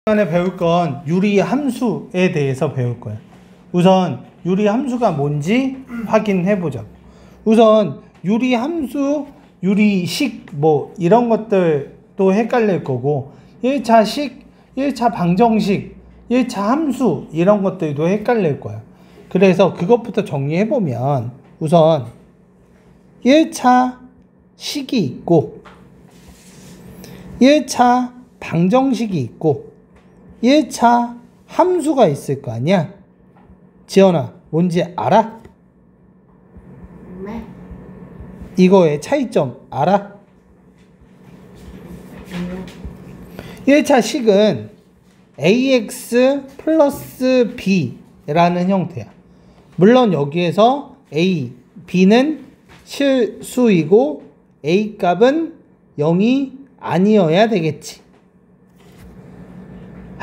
시간에 배울 건 유리함수에 대해서 배울 거야. 우선 유리함수가 뭔지 확인해 보자. 우선 유리함수, 유리식 뭐 이런 것들도 헷갈릴 거고 1차식, 1차 방정식, 1차 함수 이런 것들도 헷갈릴 거야. 그래서 그것부터 정리해 보면 우선 1차 식이 있고 1차 방정식이 있고 1차 함수가 있을 거 아니야? 지연아, 뭔지 알아? 네. 이거의 차이점 알아? 1차 식은 ax 플러스 b라는 형태야. 물론 여기에서 a, b는 실수이고 a 값은 0이 아니어야 되겠지.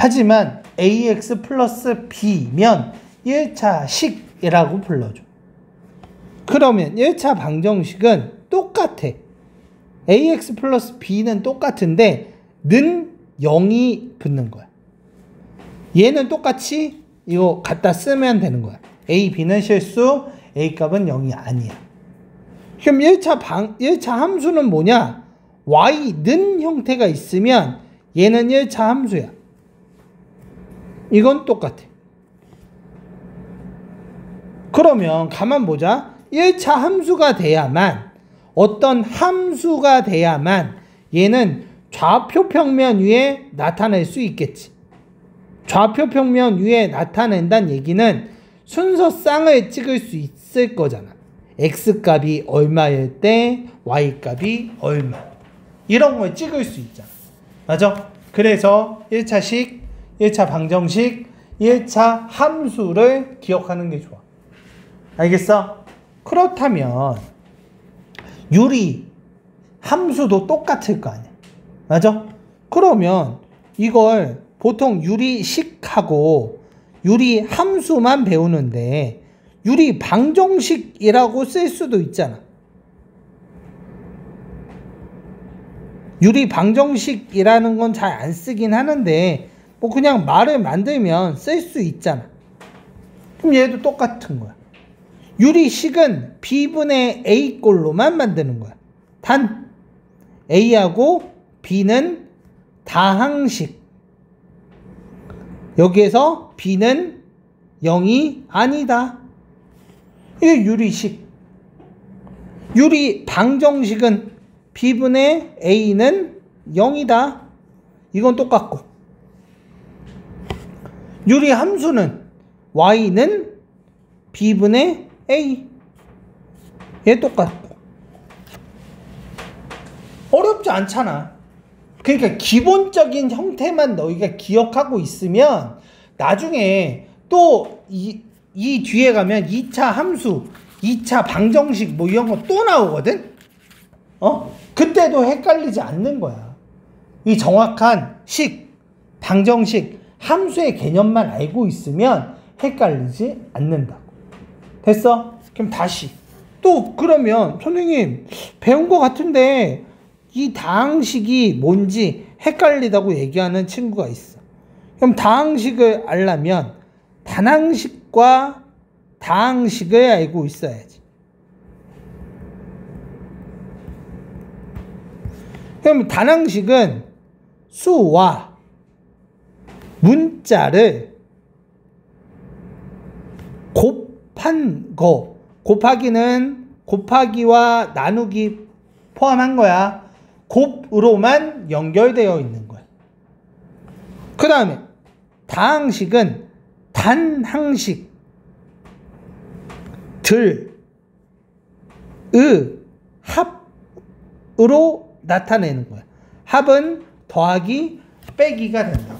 하지만 ax 플러스 b면 1차 식이라고 불러줘. 그러면 1차 방정식은 똑같아. ax 플러스 b는 똑같은데 는 0이 붙는 거야. 얘는 똑같이 이거 갖다 쓰면 되는 거야. a, b는 실수, a 값은 0이 아니야. 그럼 1차 함수는 뭐냐? y는 형태가 있으면 얘는 1차 함수야. 이건 똑같아. 그러면 가만 보자. 1차 함수가 돼야만, 어떤 함수가 돼야만 얘는 좌표 평면 위에 나타낼 수 있겠지. 좌표 평면 위에 나타낸다는 얘기는 순서쌍을 찍을 수 있을 거잖아. x값이 얼마일 때 y값이 얼마, 이런 걸 찍을 수 있잖아. 맞아? 그래서 1차식, 1차 방정식, 1차 함수를 기억하는 게 좋아. 알겠어? 그렇다면 유리 함수도 똑같을 거 아니야. 맞아? 그러면 이걸 보통 유리식하고 유리 함수만 배우는데 유리 방정식이라고 쓸 수도 있잖아. 유리 방정식이라는 건 잘 안 쓰긴 하는데 뭐 그냥 말을 만들면 쓸 수 있잖아. 그럼 얘도 똑같은 거야. 유리식은 b분의 a 꼴로만 만드는 거야. 단 a하고 b는 다항식. 여기에서 b는 0이 아니다. 이게 유리식. 유리 방정식은 b분의 a는 0이다. 이건 똑같고. 유리 함수는 y는 b분의 a. 얘 똑같고. 어렵지 않잖아. 그러니까 기본적인 형태만 너희가 기억하고 있으면 나중에 또 이 뒤에 가면 2차 함수, 2차 방정식 뭐 이런 거 또 나오거든? 그때도 헷갈리지 않는 거야. 이 정확한 식, 방정식, 함수의 개념만 알고 있으면 헷갈리지 않는다고. 됐어? 그럼 다시. 또 그러면 선생님 배운 것 같은데 이 다항식이 뭔지 헷갈리다고 얘기하는 친구가 있어. 그럼 다항식을 알려면 단항식과 다항식을 알고 있어야지. 그럼 단항식은 수와 문자를 곱한 거. 곱하기는 곱하기와 나누기 포함한 거야. 곱으로만 연결되어 있는 거야. 그 다음에 다항식은 단항식, 합으로 나타내는 거야. 합은 더하기 빼기가 된다.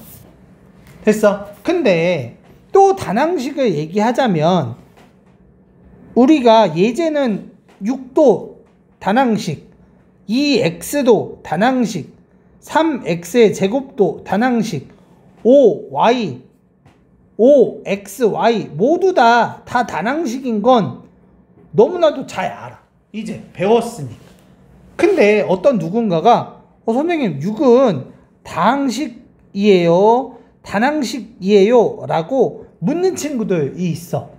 됐어? 근데 또 단항식을 얘기하자면 우리가 예제는 6도 단항식, 2x도 단항식, 3x의 제곱도 단항식, 5xy 모두 다 단항식인 건 너무나도 잘 알아. 이제 배웠으니까. 근데 어떤 누군가가 선생님 6은 다항식이에요. 단항식이에요? 라고 묻는 친구들이 있어.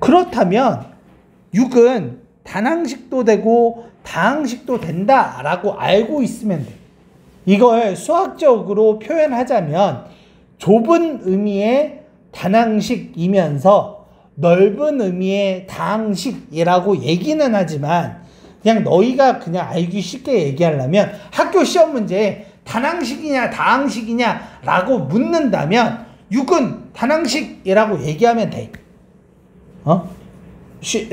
그렇다면 6은 단항식도 되고 다항식도 된다 라고 알고 있으면 돼. 이걸 수학적으로 표현하자면 좁은 의미의 단항식이면서 넓은 의미의 다항식이라고 얘기는 하지만 그냥 너희가 그냥 알기 쉽게 얘기하려면 학교 시험 문제에 단항식이냐 다항식이냐 라고 묻는다면 6은 단항식이라고 얘기하면 돼.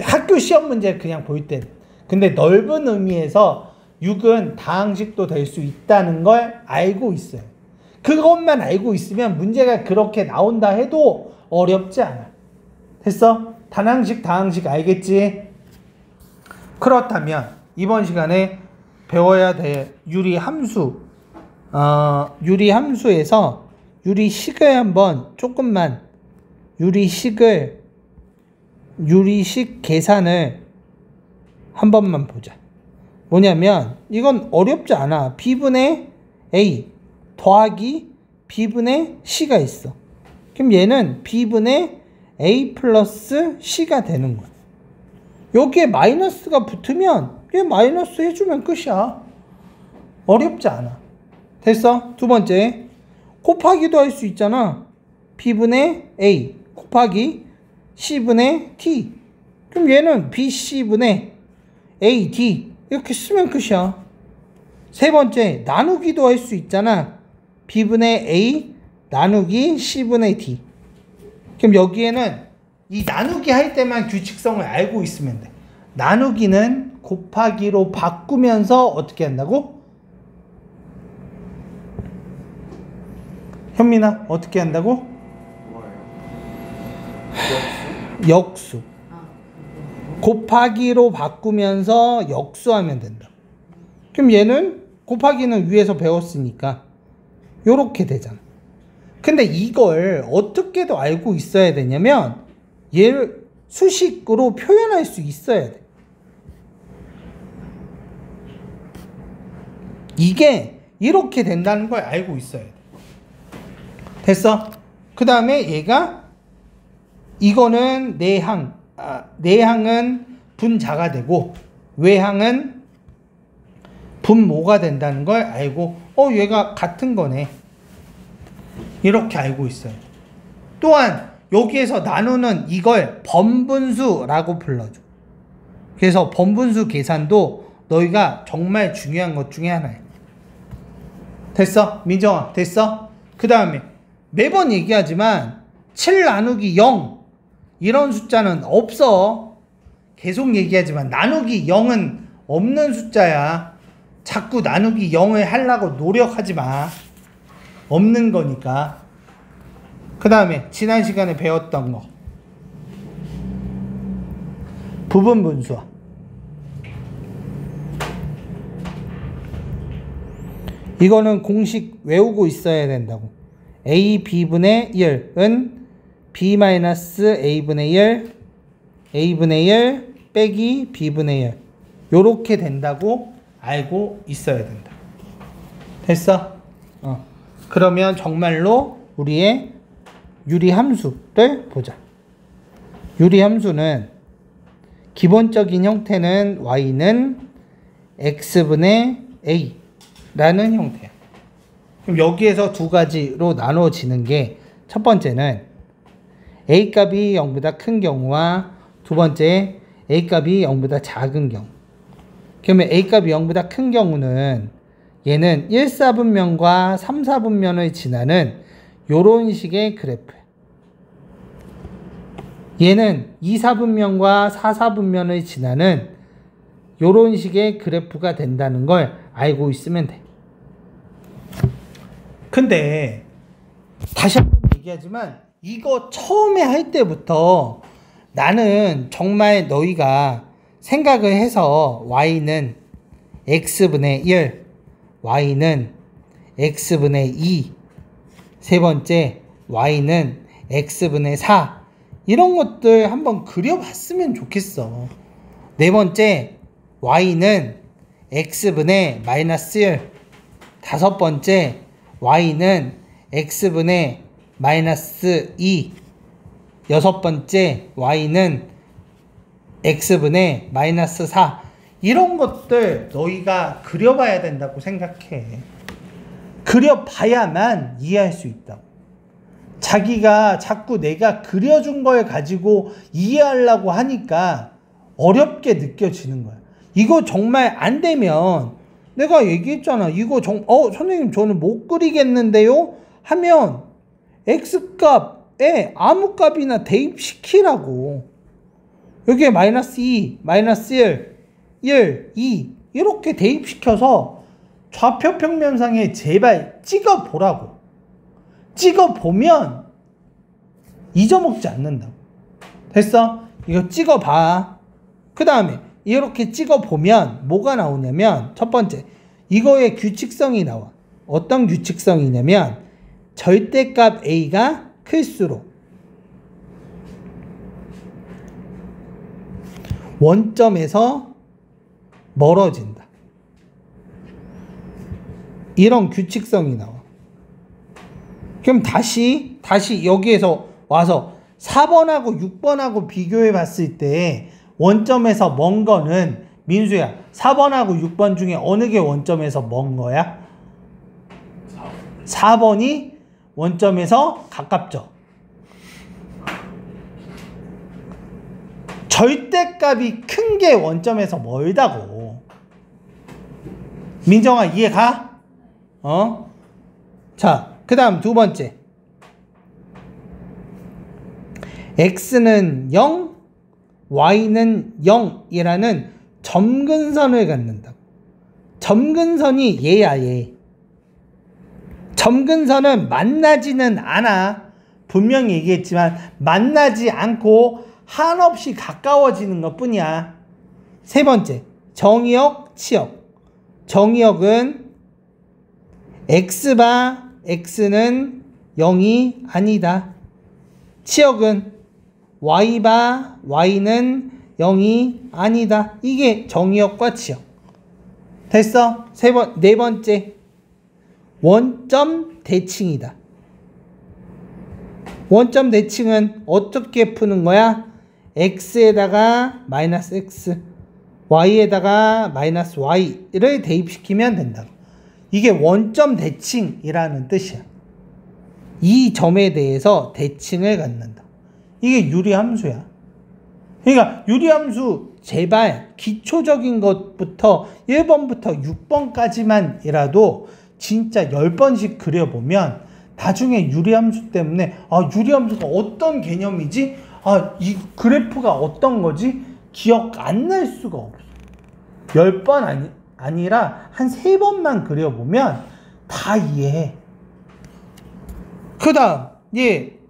학교 시험 문제 그냥 볼 땐. 근데 넓은 의미에서 6은 다항식도 될 수 있다는 걸 알고 있어요. 그것만 알고 있으면 문제가 그렇게 나온다 해도 어렵지 않아. 됐어? 단항식, 다항식 알겠지? 그렇다면 이번 시간에 배워야 될 유리함수, 유리함수에서 유리식을 한번 조금만 유리식 계산을 한 번만 보자. 뭐냐면 이건 어렵지 않아. B분의 A 더하기 B분의 C가 있어. 그럼 얘는 B분의 A 플러스 C가 되는 거야. 여기에 마이너스가 붙으면 얘 마이너스 해주면 끝이야. 어렵지 않아. 됐어? 두 번째, 곱하기도 할 수 있잖아. B분의 A 곱하기 C분의 D. 그럼 얘는 BC분의 AD 이렇게 쓰면 끝이야. 세 번째, 나누기도 할 수 있잖아. B분의 A 나누기 C분의 D. 그럼 여기에는 이 나누기 할 때만 규칙성을 알고 있으면 돼. 나누기는 곱하기로 바꾸면서 어떻게 한다고? 현민아, 어떻게 한다고? 역수. 곱하기로 바꾸면서 역수하면 된다. 그럼 얘는 곱하기는 위에서 배웠으니까 요렇게 되잖아. 근데 이걸 어떻게 더 알고 있어야 되냐면 얘를 수식으로 표현할 수 있어야 돼. 이게 이렇게 된다는 걸 알고 있어야 돼. 됐어? 그 다음에 얘가 이거는 내항은 분자가 되고 외항은 분모가 된다는 걸 알고 얘가 같은 거네. 이렇게 알고 있어요. 또한 여기에서 나누는 이걸 번분수라고 불러줘. 그래서 번분수 계산도 너희가 정말 중요한 것 중에 하나야. 됐어? 민정아, 됐어? 그 다음에 매번 얘기하지만 7 나누기 0 이런 숫자는 없어. 계속 얘기하지만 나누기 0은 없는 숫자야. 자꾸 나누기 0을 하려고 노력하지 마. 없는 거니까. 그 다음에 지난 시간에 배웠던 거 부분분수화. 이거는 공식 외우고 있어야 된다고. A B분의 1은 B-A분의 1 A분의 1 빼기 B분의 1 요렇게 된다고 알고 있어야 된다. 됐어? 그러면 정말로 우리의 유리함수를 보자. 유리함수는 기본적인 형태는 y는 x분의 a 라는 형태야. 그럼 여기에서 두 가지로 나눠지는 게 첫 번째는 a 값이 0보다 큰 경우와 두 번째 a 값이 0보다 작은 경우. 그러면 a 값이 0보다 큰 경우는 얘는 1사분면과 3사분면을 지나는 요런 식의 그래프. 얘는 2사분면과 4사분면을 지나는 요런 식의 그래프가 된다는 걸 알고 있으면 돼. 근데 다시 한번 얘기하지만 이거 처음에 할 때부터 나는 정말 너희가 생각을 해서 y는 x분의 1 y는 x분의 2 세 번째 y는 x분의 4 이런 것들 한번 그려봤으면 좋겠어. 네 번째 y는 x분의 마이너스 1 다섯 번째 y는 x분의 마이너스 2 여섯 번째 y는 x분의 마이너스 4 이런 것들 너희가 그려봐야 된다고 생각해. 그려봐야만 이해할 수 있다고. 자기가 자꾸 내가 그려준 걸 가지고 이해하려고 하니까 어렵게 느껴지는 거야. 이거 정말 안 되면 내가 얘기했잖아. 이거 선생님 저는 못 그리겠는데요? 하면 x값에 아무 값이나 대입시키라고. 여기에 마이너스 2, 마이너스 1, 2 이렇게 대입시켜서 좌표 평면상에 제발 찍어보라고. 찍어보면 잊어먹지 않는다고. 됐어? 이거 찍어봐. 그 다음에 이렇게 찍어보면 뭐가 나오냐면 첫 번째 이거의 규칙성이 나와. 어떤 규칙성이냐면 절대값 a가 클수록 원점에서 멀어진다. 이런 규칙성이 나와. 그럼 다시 여기에서 와서 4번하고 6번하고 비교해 봤을 때 원점에서 먼 거는 민수야 4번하고 6번 중에 어느 게 원점에서 먼 거야? 4번이 원점에서 가깝죠. 절대값이 큰 게 원점에서 멀다고. 민정아 이해 가? 자, 그 다음 두 번째 x는 0, y는 0이라는 점근선을 갖는다. 점근선이 얘야 얘. 점근선은 만나지는 않아. 분명히 얘기했지만 만나지 않고 한없이 가까워지는 것 뿐이야. 세 번째 정의역, 치역. 정의역은 x바 x는 0이 아니다. 치역은 y바 y는 0이 아니다. 이게 정의역과 치역. 됐어? 네 번째 원점 대칭이다. 원점 대칭은 어떻게 푸는 거야? x에다가 마이너스 x, y에다가 마이너스 y를 대입시키면 된다고. 이게 원점 대칭이라는 뜻이야. 이 점에 대해서 대칭을 갖는다. 이게 유리함수야. 그러니까 유리함수 제발 기초적인 것부터 1번부터 6번까지만이라도 진짜 10번씩 그려보면 나중에 유리함수 때문에 유리함수가 어떤 개념이지? 이 그래프가 어떤 거지? 기억 안 날 수가 없어. 10번 아니라 한 3번만 그려보면 다 이해해. 그 다음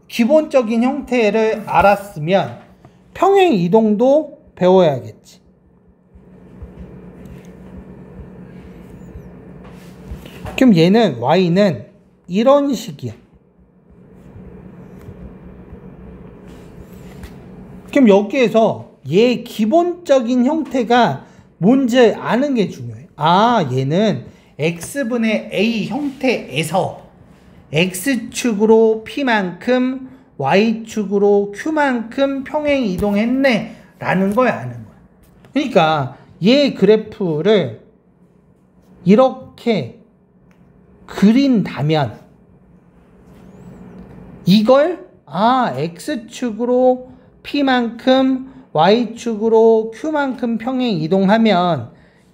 기본적인 형태를 알았으면 평행 이동도 배워야겠지. 그럼 얘는 y는 이런 식이야. 그럼 여기에서 얘 기본적인 형태가 뭔지 아는 게 중요해. 얘는 x분의 a 형태에서 x축으로 p만큼 y축으로 q만큼 평행 이동했네 라는 걸 아는 거야. 그러니까 얘 그래프를 이렇게 그린다면 이걸 x축으로 p만큼 y축으로 q만큼 평행 이동하면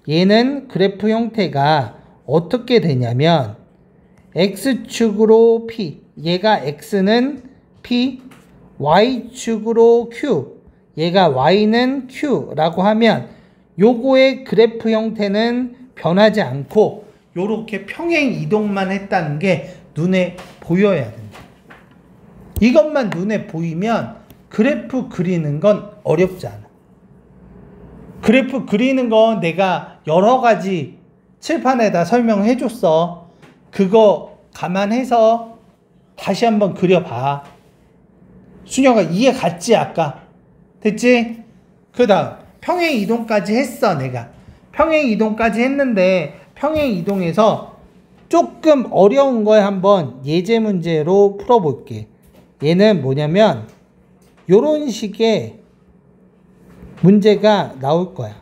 얘는 그래프 형태가 어떻게 되냐면 x축으로 p, 얘가 x는 p, y축으로 q, 얘가 y는 q라고 하면 요거의 그래프 형태는 변하지 않고 요렇게 평행 이동만 했다는 게 눈에 보여야 된다. 이것만 눈에 보이면 그래프 그리는 건 어렵지 않아. 그래프 그리는 건 내가 여러 가지 칠판에다 설명해 줬어. 그거 감안해서 다시 한번 그려봐. 순영아 이해 갔지 아까? 됐지? 그 다음 평행 이동까지 했어. 내가 평행 이동까지 했는데 평행 이동에서 조금 어려운 걸 한번 예제 문제로 풀어볼게. 얘는 뭐냐면 요런 식의 문제가 나올 거야.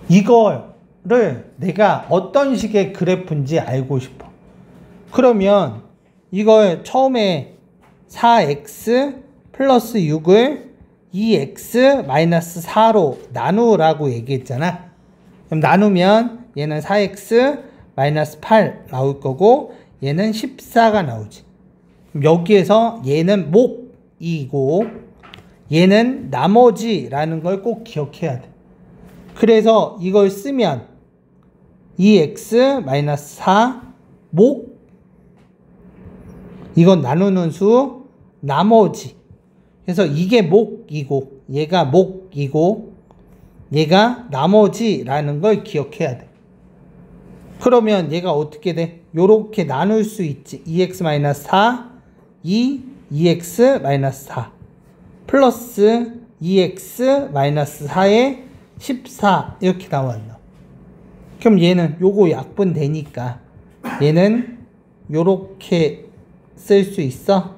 이거를 내가 어떤 식의 그래프인지 알고 싶어. 그러면 이걸 처음에 4x 플러스 6을 2x 마이너스 4로 나누라고 얘기했잖아. 그럼 나누면 얘는 4x 마이너스 8 나올 거고 얘는 14가 나오지. 그럼 여기에서 얘는 목이고 얘는 나머지라는 걸 꼭 기억해야 돼. 그래서 이걸 쓰면 2x 마이너스 4 목 이건 나누는 수 나머지. 그래서 이게 목이고 얘가 목이고 얘가 나머지라는 걸 기억해야 돼. 그러면 얘가 어떻게 돼? 요렇게 나눌 수 있지. 2x-4 2x-4 플러스 2x-4에 14 이렇게 나왔나. 그럼 얘는 요거 약분되니까 얘는 요렇게 쓸 수 있어.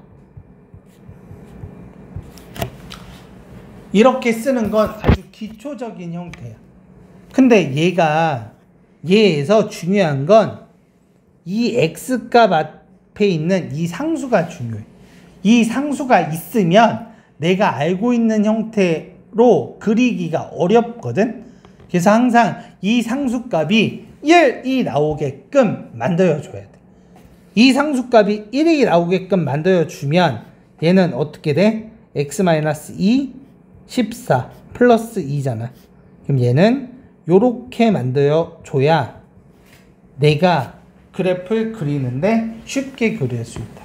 이렇게 쓰는 건 아주 기초적인 형태야. 근데 얘에서 중요한 건 이 x값 앞에 있는 이 상수가 중요해. 이 상수가 있으면 내가 알고 있는 형태로 그리기가 어렵거든. 그래서 항상 이 상수값이 1이 나오게끔 만들어줘야 돼. 이 상수값이 1이 나오게끔 만들어주면 얘는 어떻게 돼? x-2 14 플러스 2잖아. 그럼 얘는 요렇게 만들어줘야 내가 그래프를 그리는데 쉽게 그릴 수 있다.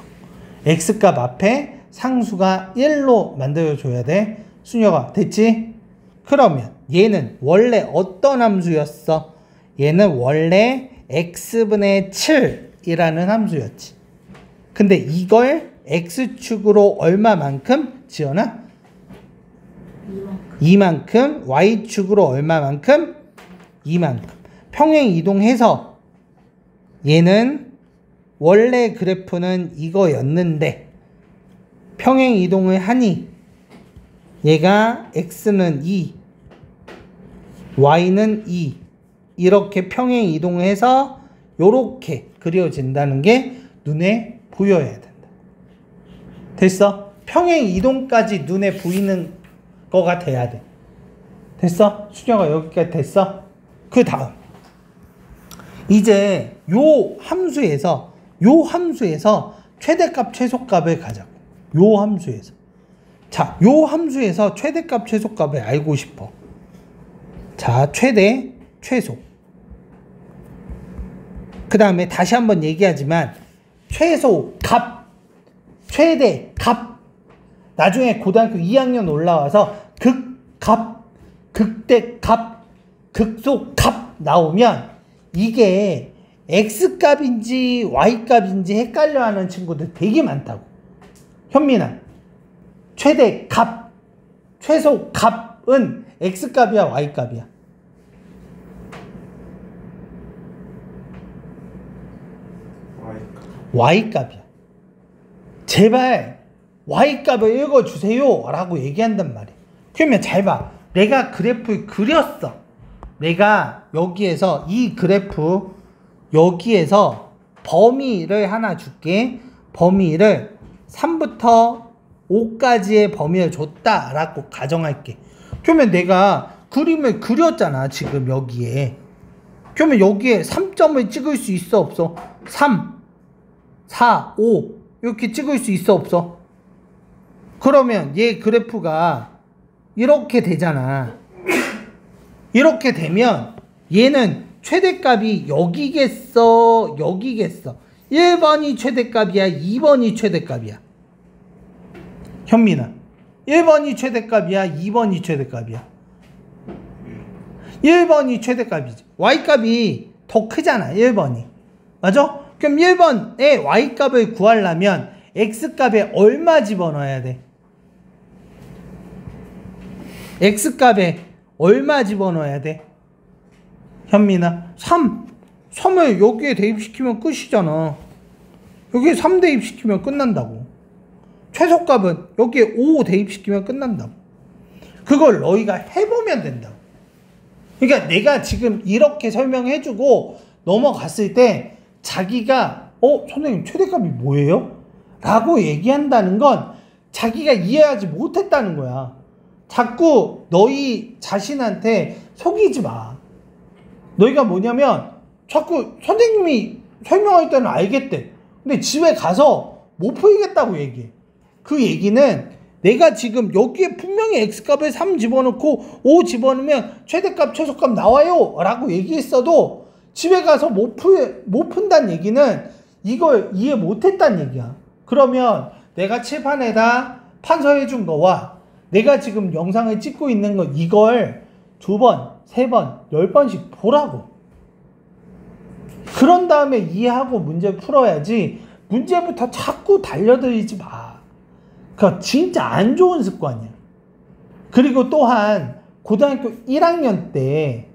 x값 앞에 상수가 1로 만들어줘야 돼. 순혁아, 됐지? 그러면 얘는 원래 어떤 함수였어? 얘는 원래 x분의 7이라는 함수였지. 근데 이걸 x축으로 얼마만큼 지어놔? 이만큼. y축으로 얼마만큼? 이만큼. 평행 이동해서 얘는 원래 그래프는 이거였는데 평행 이동을 하니 얘가 x는 2 y는 2 이렇게 평행 이동을 해서 요렇게 그려진다는 게 눈에 보여야 된다. 됐어? 평행 이동까지 눈에 보이는 거가 돼야 돼. 됐어? 수정아 여기까지 됐어? 그 다음 이제 요 함수에서 최대값 최소값을 가자고. 요 함수에서. 자, 요 함수에서 최대값 최소값을 알고 싶어. 자, 최대 최소. 그 다음에 다시 한번 얘기하지만 최소 값, 최대 값. 나중에 고등학교 2학년 올라와서 극값, 극대값, 극소값 나오면 이게 x값인지 y값인지 헷갈려하는 친구들 되게 많다고. 현민아, 최대값, 최소값은 x값이야 y값이야? y값이야. 제발 y값을 읽어주세요 라고 얘기한단 말이야. 그러면 잘 봐. 내가 그래프를 그렸어. 내가 여기에서 이 그래프 여기에서 범위를 하나 줄게. 범위를 3부터 5까지의 범위를 줬다 라고 가정할게. 그러면 내가 그림을 그렸잖아 지금 여기에. 그러면 여기에 3점을 찍을 수 있어 없어? 3, 4, 5 이렇게 찍을 수 있어 없어? 그러면 얘 그래프가 이렇게 되잖아. 이렇게 되면 얘는 최대값이 여기겠어 여기겠어? 1번이 최대값이야 2번이 최대값이야? 현민아 1번이 최대값이야 2번이 최대값이야? 1번이 최대값이지. y값이 더 크잖아 1번이. 맞아? 그럼 1번의 y값을 구하려면 x값에 얼마 집어넣어야 돼? x값에 얼마 집어넣어야 돼? 현민아? 3을 여기에 대입시키면 끝이잖아. 여기에 3 대입시키면 끝난다고. 최소값은 여기에 5 대입시키면 끝난다고. 그걸 너희가 해보면 된다고. 그러니까 내가 지금 이렇게 설명해주고 넘어갔을 때 자기가 선생님 최대값이 뭐예요? 라고 얘기한다는 건 자기가 이해하지 못했다는 거야. 자꾸 너희 자신한테 속이지 마. 너희가 뭐냐면 자꾸 선생님이 설명할 때는 알겠대. 근데 집에 가서 못 풀겠다고 얘기해. 그 얘기는 내가 지금 여기에 분명히 x값을 3 집어넣고 5 집어넣으면 최대값 최소값 나와요 라고 얘기했어도 집에 가서 못 푼다는 얘기는 이걸 이해 못했다는 얘기야. 그러면 내가 칠판에다 판서해준 거와 내가 지금 영상을 찍고 있는 거 이걸 2번, 3번, 10번씩 보라고. 그런 다음에 이해하고 문제 풀어야지 문제부터 자꾸 달려들지 마. 그거 진짜 안 좋은 습관이야. 그리고 또한 고등학교 1학년 때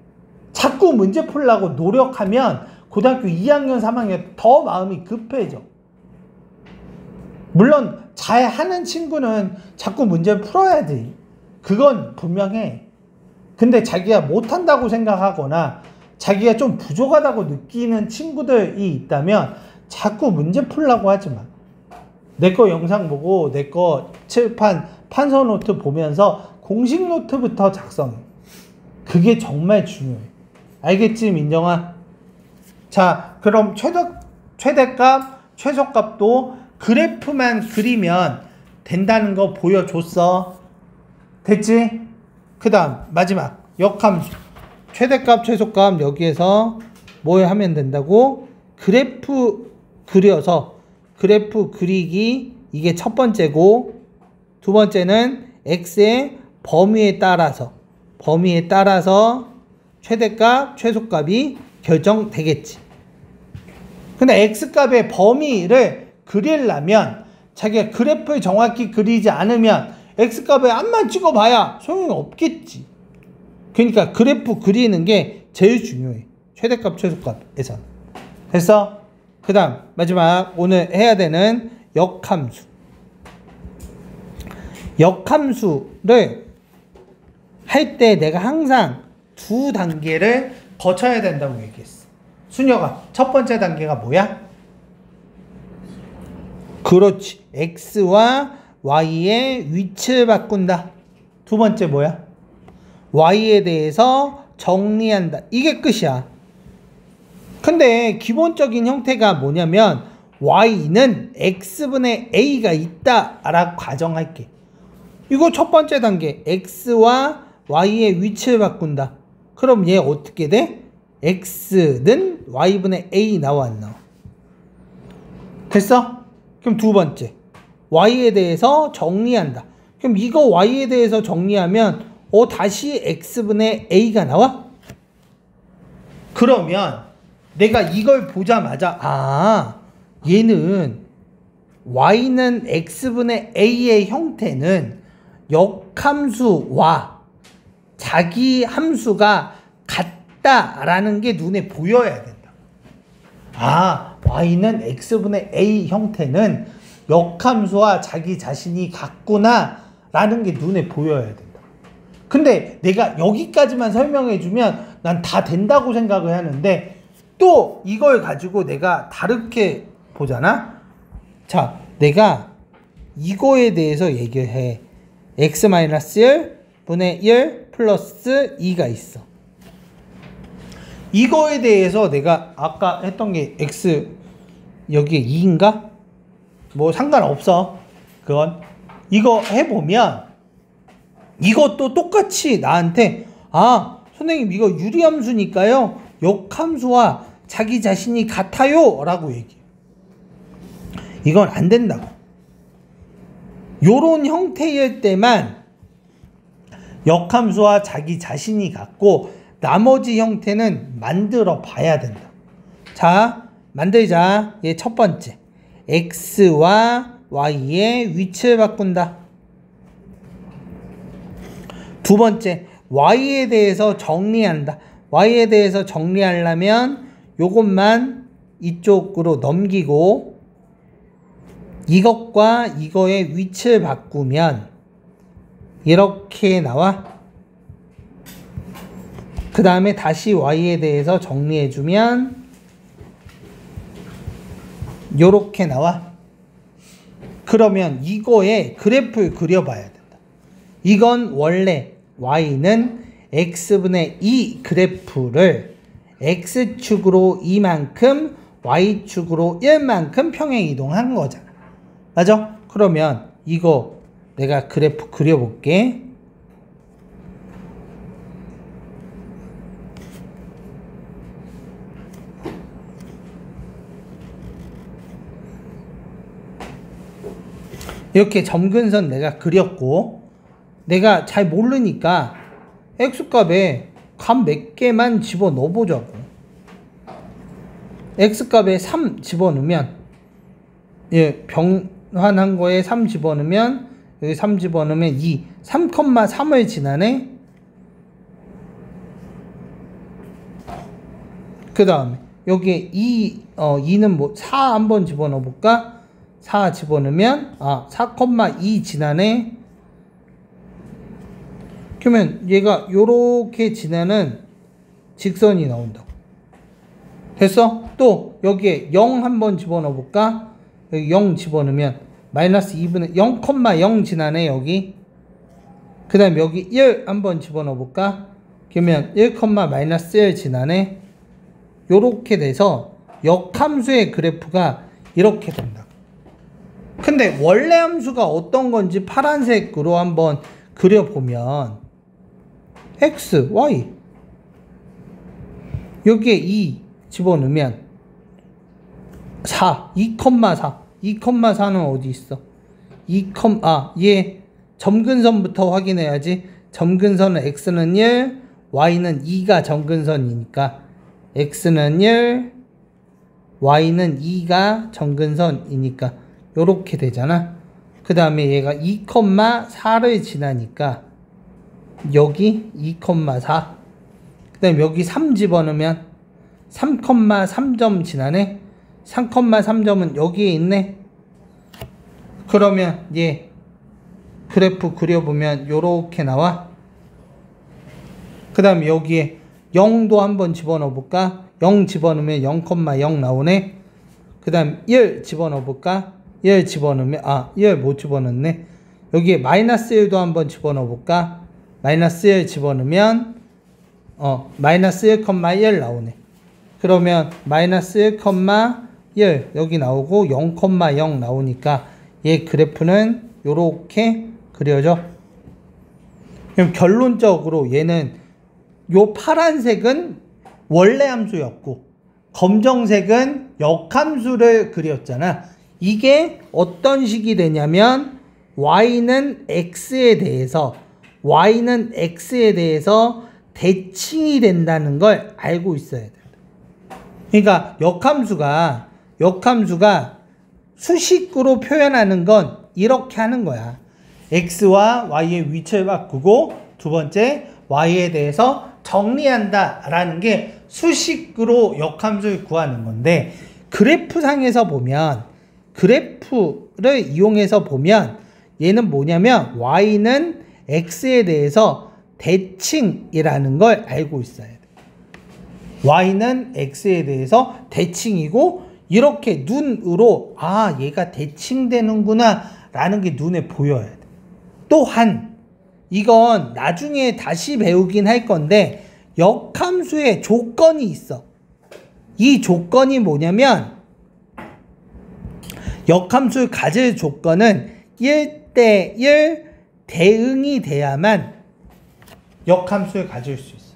자꾸 문제 풀려고 노력하면 고등학교 2학년, 3학년 더 마음이 급해져. 물론 잘하는 친구는 자꾸 문제를 풀어야 돼. 그건 분명해. 근데 자기가 못한다고 생각하거나 자기가 좀 부족하다고 느끼는 친구들이 있다면 자꾸 문제 풀려고 하지 마. 내 거 영상 보고 내 거 칠판 판서 노트 보면서 공식 노트부터 작성해. 그게 정말 중요해. 알겠지, 민정아? 자, 그럼 최대값, 최소값도 그래프만 그리면 된다는 거 보여줬어. 됐지? 그 다음 마지막 역함수. 최대값, 최소값 여기에서 뭘 하면 된다고? 그래프 그려서 그래프 그리기, 이게 첫 번째고, 두 번째는 x의 범위에 따라서 최대값, 최소값이 결정되겠지. 근데 x값의 범위를 그리려면 자기가 그래프를 정확히 그리지 않으면 x값을 앞만 찍어봐야 소용이 없겠지. 그러니까 그래프 그리는 게 제일 중요해. 최대값, 최소값에서. 됐어? 그 다음 마지막 오늘 해야 되는 역함수. 역함수를 할 때 내가 항상 두 단계를 거쳐야 된다고 얘기했어. 순혁아, 첫 번째 단계가 뭐야? 그렇지. x와 y의 위치를 바꾼다. 두 번째 뭐야? y에 대해서 정리한다. 이게 끝이야. 근데 기본적인 형태가 뭐냐면 y는 x분의 a가 있다 라고 가정할게. 이거 첫 번째 단계. x와 y의 위치를 바꾼다. 그럼 얘 어떻게 돼? x는 y분의 a 나와 안 나와? 됐어? 그럼 두 번째. y에 대해서 정리한다. 그럼 이거 y에 대해서 정리하면 다시 x분의 a가 나와? 그러면 내가 이걸 보자마자 얘는 y는 x분의 a의 형태는 역함수와 자기 함수가 같다라는 게 눈에 보여야 된다. y는 x분의 a 형태는 역함수와 자기 자신이 같구나 라는 게 눈에 보여야 된다. 근데 내가 여기까지만 설명해주면 난 다 된다고 생각을 하는데 또 이걸 가지고 내가 다르게 보잖아? 자, 내가 이거에 대해서 얘기를 해. x-1 분의 1 플러스 2가 있어. 이거에 대해서 내가 아까 했던 게 x 여기에 2인가? 뭐 상관없어. 그건 이거 해보면 이것도 똑같이 나한테 선생님 이거 유리함수니까요 역함수와 자기 자신이 같아요 라고 얘기해. 이건 안 된다고. 요런 형태일 때만 역함수와 자기 자신이 같고 나머지 형태는 만들어 봐야 된다. 자, 만들자. 얘 첫 번째. x와 y의 위치를 바꾼다. 두 번째. y에 대해서 정리한다. y에 대해서 정리하려면 요것만 이쪽으로 넘기고 이것과 이거의 위치를 바꾸면 이렇게 나와. 그 다음에 다시 y에 대해서 정리해주면 요렇게 나와. 그러면 이거의 그래프를 그려봐야 된다. 이건 원래 y는 x분의 2 그래프를 x축으로 2만큼 y축으로 1만큼 평행 이동한 거잖아. 맞아? 그러면 이거 내가 그래프 그려볼게. 이렇게 점근선 내가 그렸고, 내가 잘 모르니까 x값에 값 몇 개만 집어넣어 보자고. x값에 3 집어넣으면, 예, 변환한 거에 3 집어넣으면, 여기 3 집어넣으면 2, 3,3을 지나네. 그 다음에 여기에 2는 뭐 4 한번 집어넣어 볼까? 4 집어넣으면 4,2 지나네. 그러면 얘가 요렇게 지나는 직선이 나온다고. 됐어? 또 여기에 0 한번 집어넣어 볼까? 여기 0 집어넣으면 마이너스 2분의 0,0 지나네 여기. 그 다음 여기 1 한번 집어넣어 볼까? 그러면 1, 마이너스 1 지나네. 요렇게 돼서 역함수의 그래프가 이렇게 된다. 근데 원래 함수가 어떤 건지 파란색으로 한번 그려보면 x, y 여기에 2 집어넣으면 4, 2,4 2,4는 어디 있어? 얘 점근선부터 확인해야지. 점근선은 x는 1, y는 2가 점근선이니까 x는 1, y는 2가 점근선이니까 요렇게 되잖아. 그 다음에 얘가 2,4를 지나니까 여기 2,4. 그 다음에 여기 3 집어넣으면 3,3점 지나네. 3,3점은 여기에 있네. 그러면 얘 그래프 그려보면 요렇게 나와. 그 다음에 여기에 0도 한번 집어넣어 볼까? 0 집어넣으면 0,0 나오네. 그 다음 1 집어넣어 볼까? 1 집어넣으면 1 못 집어넣네. 여기에 마이너스 1도 한번 집어넣어 볼까? 마이너스 1 집어넣으면 마이너스 1,1 나오네. 그러면 마이너스 1,1 여기 나오고 0,0 나오니까 얘 그래프는 요렇게 그려져. 그럼 결론적으로 얘는 요 파란색은 원래 함수였고 검정색은 역함수를 그렸잖아. 이게 어떤 식이 되냐면 y는 x에 대해서 대칭이 된다는 걸 알고 있어야 된다. 그러니까 역함수가 수식으로 표현하는 건 이렇게 하는 거야. x와 y의 위치를 바꾸고 두 번째 y에 대해서 정리한다 라는 게 수식으로 역함수를 구하는 건데, 그래프상에서 보면 그래프를 이용해서 보면 얘는 뭐냐면 y는 x에 대해서 대칭이라는 걸 알고 있어야 돼. y는 x에 대해서 대칭이고 이렇게 눈으로 얘가 대칭되는구나 라는 게 눈에 보여야 돼. 또한 이건 나중에 다시 배우긴 할 건데 역함수의 조건이 있어. 이 조건이 뭐냐면 역함수를 가질 조건은 1대1 대응이 돼야만 역함수를 가질 수 있어.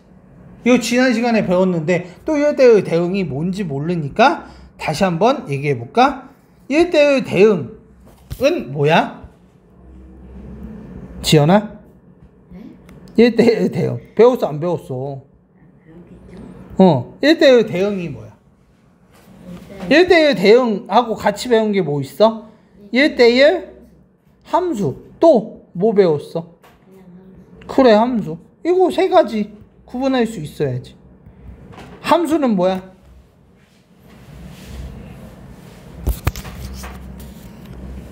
이거 지난 시간에 배웠는데 또 1대1 대응이 뭔지 모르니까 다시 한번 얘기해 볼까? 1대1 대응은 뭐야? 지연아? 1대1 대응 배웠어 안 배웠어? 1대1 대응이 뭐야? 1대1 대응하고 같이 배운 게 뭐 있어? 1대1 함수. 또 뭐 배웠어? 그래, 함수. 이거 세 가지 구분할 수 있어야지. 함수는 뭐야?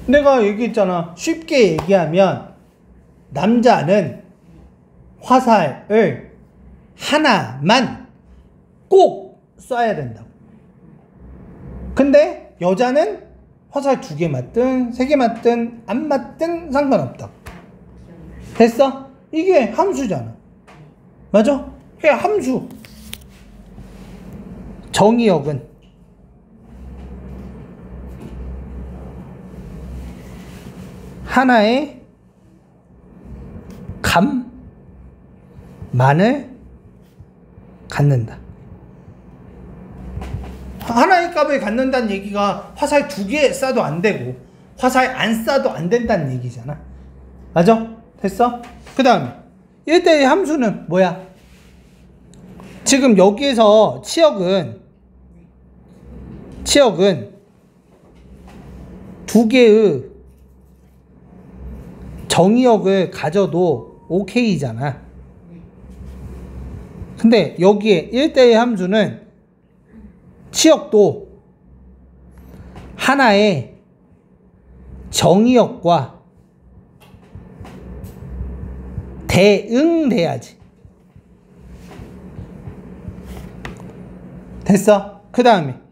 내가 얘기했잖아. 쉽게 얘기하면 남자는 화살을 하나만 꼭 쏴야 된다고. 근데 여자는 화살 2개 맞든 3개 맞든 안 맞든 상관없다고. 됐어? 이게 함수잖아. 맞아? 이게 함수. 정의역은 하나의 값만을 갖는다. 하나의 값을 갖는다는 얘기가 화살 2개 쏴도 안 되고 화살 안 쏴도 안 된다는 얘기잖아. 맞아? 됐어? 그 다음에 1대1 함수는 뭐야? 지금 여기에서 치역은 2개의 정의역을 가져도 오케이잖아. 근데 여기에 1대1 함수는 치역도 하나의 정의역과 대응돼야지. 됐어? 그 다음에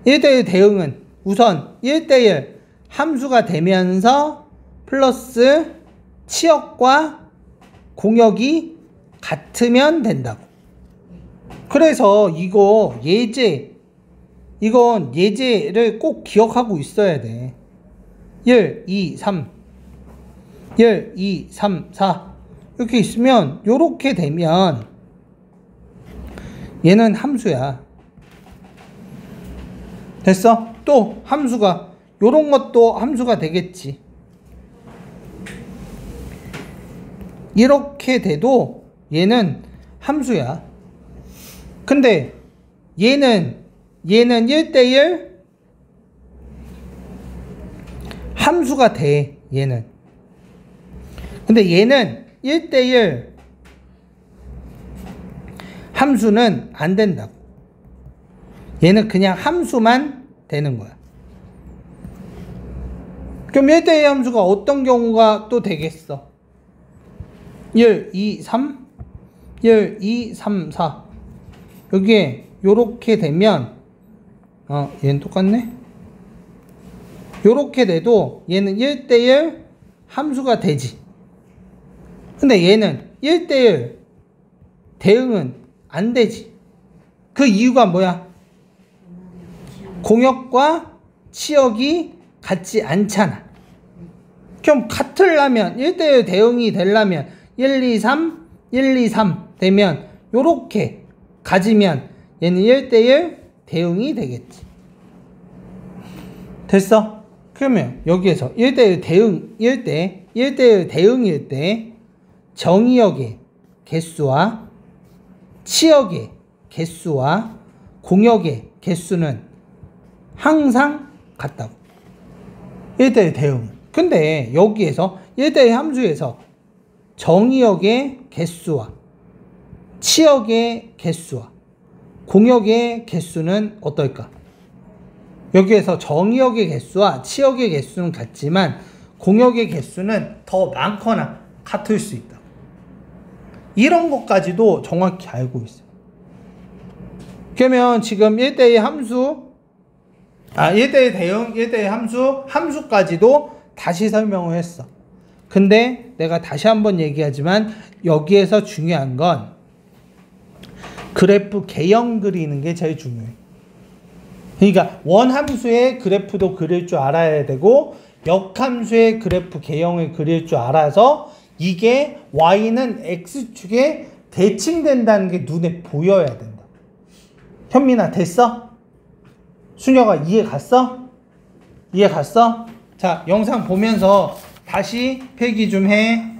1대1 대응은 우선 1대1 함수가 되면서 플러스 치역과 공역이 같으면 된다고. 그래서 이건 예제를 꼭 기억하고 있어야 돼. 1, 2, 3 1, 2, 3, 4 이렇게 있으면 요렇게 되면 얘는 함수야. 됐어? 또 함수가 요런 것도 함수가 되겠지. 이렇게 돼도 얘는 함수야. 근데 얘는 1대1 함수가 돼. 얘는. 근데 얘는 1대1 함수는 안 된다고. 얘는 그냥 함수만 되는 거야. 그럼 1대1 함수가 어떤 경우가 또 되겠어? 1, 2, 3 1, 2, 3, 4 여기에 요렇게 되면 얘는 똑같네. 요렇게 돼도 얘는 1대1 함수가 되지. 근데 얘는 1대1 대응은 안 되지. 그 이유가 뭐야? 공역과 치역이 같지 않잖아. 그럼 같으려면 1대1 대응이 되려면 1, 2, 3 1, 2, 3 되면 요렇게 가지면 얘는 1대1 대응이 되겠지. 됐어? 그러면 여기에서 1대1 대응일 때 1대1 대응일 때 정의역의 개수와 치역의 개수와 공역의 개수는 항상 같다고. 1대1 대응. 근데 여기에서 1대1 함수에서 정의역의 개수와 치역의 개수와 공역의 개수는 어떨까? 여기에서 정의역의 개수와 치역의 개수는 같지만 공역의 개수는 더 많거나 같을 수 있다. 이런 것까지도 정확히 알고 있어요. 그러면 지금 1대1 함수 1대1 대응, 1대1 함수까지도 다시 설명을 했어. 근데 내가 다시 한번 얘기하지만 여기에서 중요한 건 그래프 개형 그리는 게 제일 중요해. 그러니까 원함수의 그래프도 그릴 줄 알아야 되고 역함수의 그래프 개형을 그릴 줄 알아서 이게 y는 x축에 대칭된다는 게 눈에 보여야 된다. 현민아 됐어? 수녀가 이해 갔어? 이해 갔어? 자, 영상 보면서 다시 필기 좀 해.